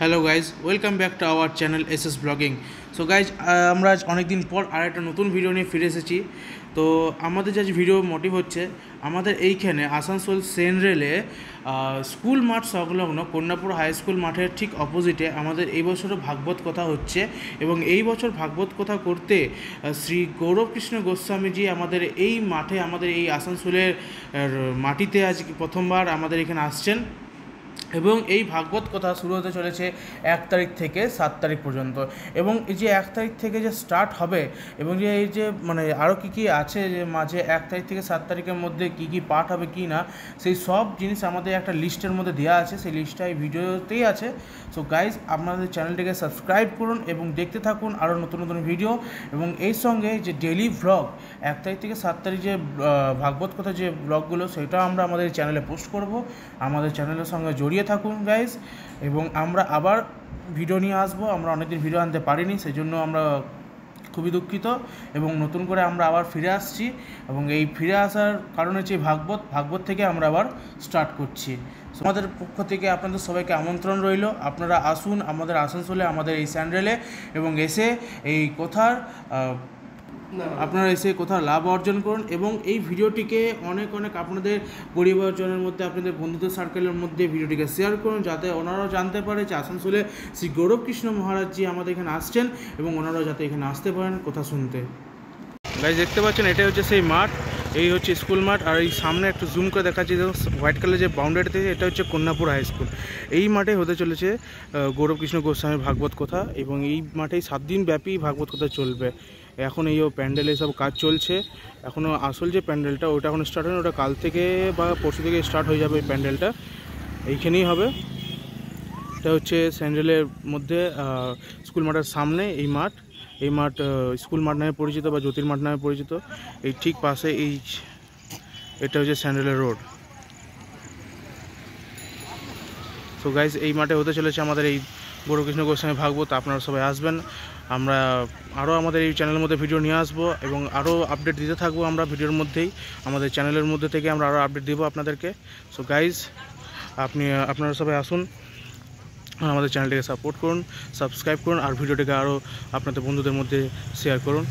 Hello guys, welcome back to our channel SS blogging. So guys, আমরা আজ অনেক দিন পর আর একটা নতুন ভিডিও নিয়ে ফিরে এসেছি। তো আমাদের যে ভিডিও মোটিভ হচ্ছে, আমাদের এইখানে আসানসোল সেন রেলে স্কুল মাঠ সংলগ্ন কন্যাপুর হাই স্কুল মাঠের ঠিক অপোজিটে আমাদের এই বছরও ভাগবত কথা হচ্ছে। এবং এই বছর ভাগবত কথা করতে শ্রী গৌরবকৃষ্ণ গোস্বামীজি আমাদের এই মাঠে, আমাদের এই আসানসোলের মাটিতে আজ প্রথমবার আমাদের এখানে আসছেন। এবং এই ভাগবত কথা শুরু হতে চলেছে 1 তারিখ থেকে 7 তারিখ পর্যন্ত। এবং এই যে 1 তারিখ থেকে যে স্টার্ট হবে, এবং যে এই যে আরও কী আছে, যে মাঝে 1 তারিখ থেকে 7 তারিখের মধ্যে কী পাঠ হবে কি না, সেই সব জিনিস আমাদের একটা লিস্টের মধ্যে দেওয়া আছে। সেই লিস্টটা এই ভিডিওতেই আছে। সো গাইজ, আপনাদের চ্যানেলটিকে সাবস্ক্রাইব করুন এবং দেখতে থাকুন আরও নতুন নতুন ভিডিও। এবং এই সঙ্গে যে ডেইলি ভ্লগ 1 তারিখ থেকে 7 তারিখ যে ভাগবত কথা যে ব্লগগুলো, সেটাও আমরা আমাদের চ্যানেলে পোস্ট করব। আমাদের চ্যানেলের সঙ্গে জড়িয়ে থাকুন গাইজ। এবং আমরা আবার ভিডিও নিয়ে আসবো। আমরা অনেকদিন ভিডিও আনতে পারিনি, সেই জন্য আমরা খুবই দুঃখিত। এবং নতুন করে আমরা আবার ফিরে আসছি, এবং এই ফিরে আসার কারণ হচ্ছে ভাগবত থেকে আমরা আবার স্টার্ট করছি। আমাদের পক্ষ থেকে আপনাদের সবাইকে আমন্ত্রণ রইল, আপনারা আসুন আমাদের আসানসোলে, আমাদের এই স্যান্ডেলে, এবং এসে এই কথার আপনারা এসে কোথাও লাভ অর্জন করুন। এবং এই ভিডিওটিকে অনেক আপনাদের পরিবারজনের মধ্যে, আপনাদের বন্ধুদের সার্কেলের মধ্যে ভিডিওটিকে শেয়ার করুন, যাতে ওনারাও জানতে পারে যে আসানসোলে শ্রী গৌরবকৃষ্ণ মহারাজজি আমাদের এখানে আসছেন, এবং ওনারাও যাতে এখানে আসতে পারেন কথা শুনতে। গাইজ, দেখতে পাচ্ছেন এটাই হচ্ছে সেই মাঠ, এই হচ্ছে স্কুল মাঠ। আর এই সামনে একটু জুম করে দেখাচ্ছি, হোয়াইট কালার যে বাউন্ডারি থেকে, এটা হচ্ছে কন্যাপুর হাই স্কুল। এই মাঠে হতে চলেছে গৌরবকৃষ্ণ গোস্বামীর ভাগবত কথা, এবং এই মাঠেই 7 দিন ব্যাপী ভাগবত কথা চলবে। এখন এই প্যান্ডেলে সব কাজ চলছে, এখনও আসল যে প্যান্ডেলটা ওটা এখন স্টার্ট হয়নি, ওটা কাল থেকে বা পরশু থেকে স্টার্ট হয়ে যাবে। এই প্যান্ডেলটা এইখানেই হবে। এটা হচ্ছে স্যান্ডেলের মধ্যে স্কুল মাঠের সামনে এই মাঠ স্কুল মাঠ নামে পরিচিত বা জ্যোতির্মাঠ নামে পরিচিত। এই ঠিক পাশে এটা হচ্ছে স্যান্ডেলের রোড। তো গাইজ, এই মাঠে হতে চলেছে আমাদের এই গৌরকৃষ্ণ গোস্বামী ভাগবত। আপনারা সবাই আসবেন। আমরা আরও আমাদের এই চ্যানেলের মধ্যে ভিডিও নিয়ে আসবো, এবং আরও আপডেট দিতে থাকবো আমরা ভিডিওর মধ্যেই। আমাদের চ্যানেলের মধ্যে থেকে আমরা আরও আপডেট দেবো আপনাদেরকে। সো গাইজ, আপনারা সবাই আসুন, আমাদের চ্যানেলটিকে সাপোর্ট করুন, সাবস্ক্রাইব করুন, আর ভিডিওটিকে আরও আপনাদের বন্ধুদের মধ্যে শেয়ার করুন।